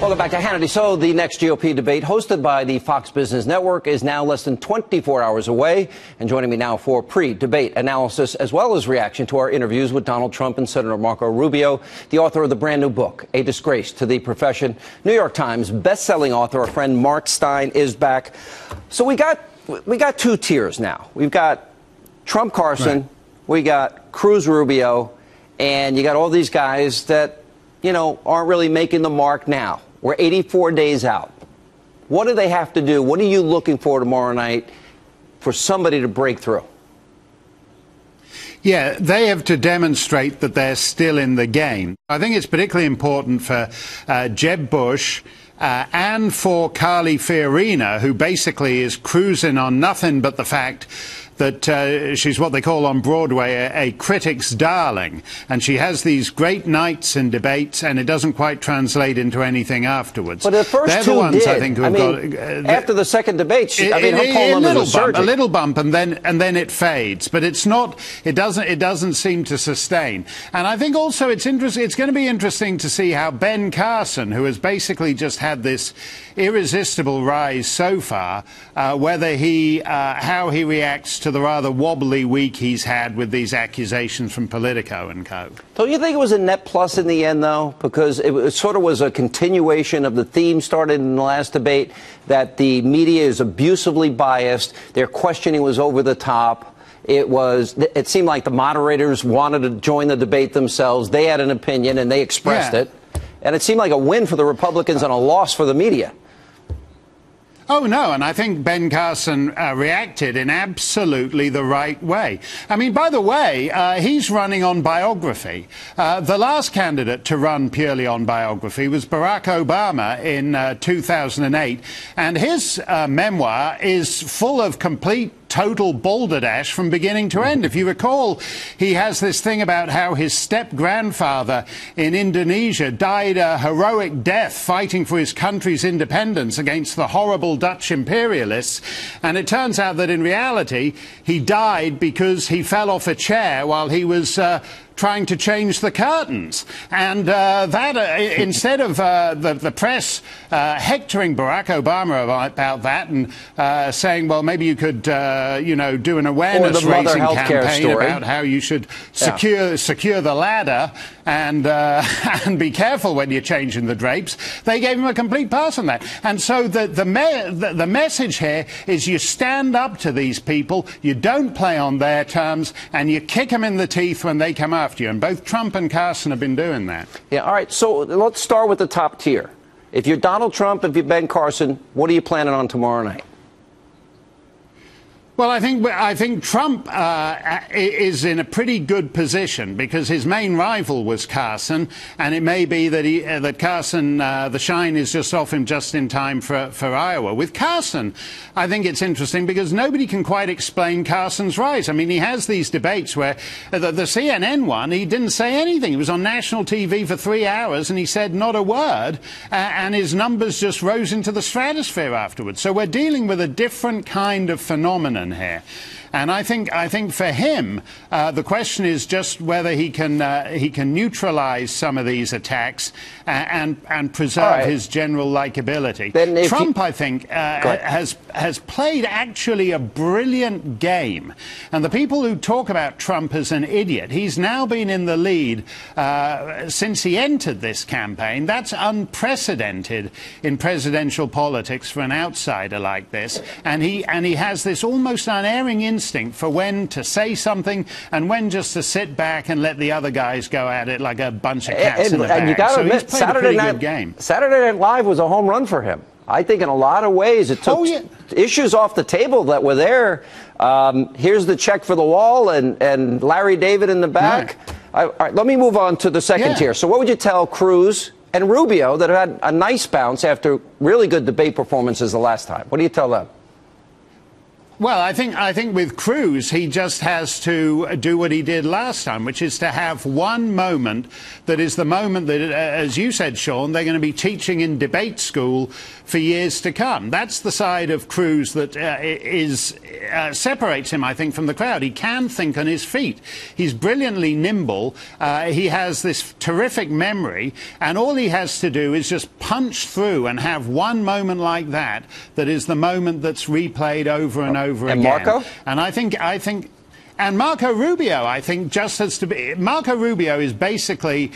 Welcome back to Hannity. So the next GOP debate, hosted by the Fox Business Network, is now less than 24 hours away. And joining me now for pre-debate analysis as well as reaction to our interviews with Donald Trump and Senator Marco Rubio, the author of the brand new book, A Disgrace to the Profession, New York Times best-selling author, our friend Mark Steyn, is back. So we got two tiers now. We've got Trump Carson, right. We got Cruz Rubio, and you got all these guys that, you know, aren't really making the mark now. We're 84 days out. What do they have to do? What are you looking for tomorrow night for somebody to break through? Yeah, they have to demonstrate that they're still in the game. I think it's particularly important for Jeb Bush and for Carly Fiorina, who basically is cruising on nothing but the fact that she's what they call on Broadway a critic's darling, and she has these great nights and debates, and it doesn't quite translate into anything afterwards. But the first They're two the ones, did. I think, who have got after the second debate, her column was a little bump, and then it fades. But it's not. It doesn't seem to sustain. And I think also it's interesting. It's going to be interesting to see how Ben Carson, who has basically just had this irresistible rise so far, whether how he reacts to the rather wobbly week he's had with these accusations from Politico and co. Don't you think it was a net plus in the end, though? Because it sort of was a continuation of the theme started in the last debate, that the media is abusively biased, their questioning was over the top. It seemed like the moderators wanted to join the debate themselves. They had an opinion, and they expressed it. And it seemed like a win for the Republicans and a loss for the media. Oh, no, and I think Ben Carson reacted in absolutely the right way. I mean, by the way, he's running on biography. The last candidate to run purely on biography was Barack Obama in 2008, and his memoir is full of complete total balderdash from beginning to end. If you recall, he has this thing about how his step-grandfather in Indonesia died a heroic death fighting for his country's independence against the horrible Dutch imperialists. And it turns out that in reality, he died because he fell off a chair while he was trying to change the curtains. And instead of the press hectoring Barack Obama about that and saying, well, maybe you could, do an awareness-raising campaign about how you should secure the ladder and be careful when you're changing the drapes, they gave him a complete pass on that. And so the message here is you stand up to these people, you don't play on their terms, and you kick them in the teeth when they come after you. And both Trump and Carson have been doing that. Yeah, all right. So let's start with the top tier. If you're Donald Trump, if you're Ben Carson, what are you planning on tomorrow night? Well, I think Trump is in a pretty good position because his main rival was Carson, and it may be that Carson, the shine is just off him just in time for Iowa. With Carson, I think it's interesting because nobody can quite explain Carson's rise. I mean, he has these debates where the CNN one, he didn't say anything. He was on national TV for 3 hours and he said not a word, and his numbers just rose into the stratosphere afterwards. So we're dealing with a different kind of phenomenon here. And I think for him, the question is just whether he can neutralize some of these attacks and preserve his general likability. Trump, I think, has played actually a brilliant game. And the people who talk about Trump as an idiot, he's now been in the lead since he entered this campaign. That's unprecedented in presidential politics for an outsider like this. And he has this almost unerring instinct for when to say something and when just to sit back and let the other guys go at it like a bunch of cats in the bag. And you got to admit, Saturday Night Live was a home run for him. I think in a lot of ways it took issues off the table that were there. Here's the check for the wall and Larry David in the back. All right, let me move on to the second tier. So what would you tell Cruz and Rubio that had a nice bounce after really good debate performances the last time? What do you tell them? Well, I think with Cruz, he just has to do what he did last time, which is to have one moment that is the moment that, as you said, Sean, they're going to be teaching in debate school for years to come. That's the side of Cruz that separates him, I think, from the crowd. He can think on his feet. He's brilliantly nimble. He has this terrific memory, and all he has to do is just punch through and have one moment like that is the moment that's replayed over and over again. And Marco? And I think, and Marco Rubio, I think, just has to be. Marco Rubio is basically,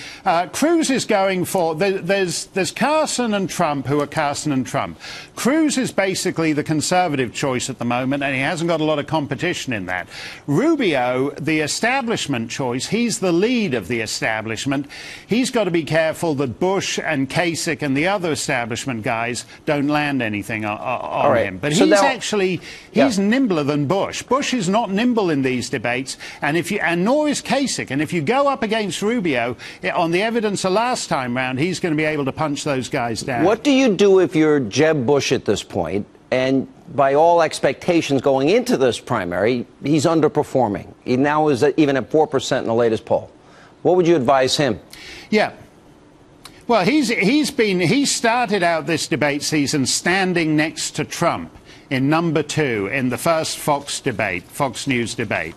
Cruz is going for, there's Carson and Trump who are Carson and Trump. Cruz is basically the conservative choice at the moment, and he hasn't got a lot of competition in that. Rubio, the establishment choice, he's the lead of the establishment. He's got to be careful that Bush and Kasich and the other establishment guys don't land anything on him. But so he's nimbler than Bush. Bush is not nimble in these debates, and nor is Kasich. And if you go up against Rubio on the evidence of last time round, he's going to be able to punch those guys down. What do you do if you're Jeb Bush at this point, and by all expectations going into this primary, he's underperforming? He now is even at 4% in the latest poll. What would you advise him? Yeah. Well, he started out this debate season standing next to Trump in number 2 in the first Fox News debate.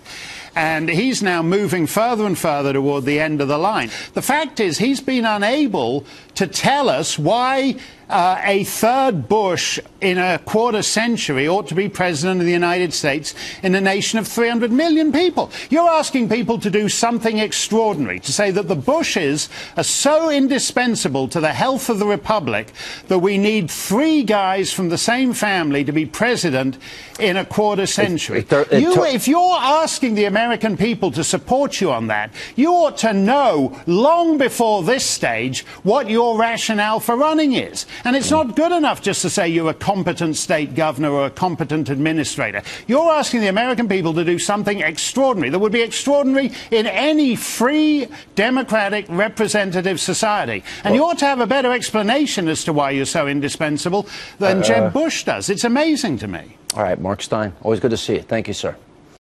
And he's now moving further and further toward the end of the line. The fact is, he's been unable to tell us why a third Bush in a quarter century ought to be president of the United States in a nation of 300 million people. You're asking people to do something extraordinary, to say that the Bushes are so indispensable to the health of the republic that we need 3 guys from the same family to be president in a quarter century. If you're asking the American people to support you on that, you ought to know long before this stage what your rationale for running is. And it's not good enough just to say you're a competent state governor or a competent administrator. You're asking the American people to do something extraordinary that would be extraordinary in any free, democratic, representative society. And you ought to have a better explanation as to why you're so indispensable than Jeb Bush does. It's amazing to me. All right, Mark Steyn, always good to see you. Thank you, sir.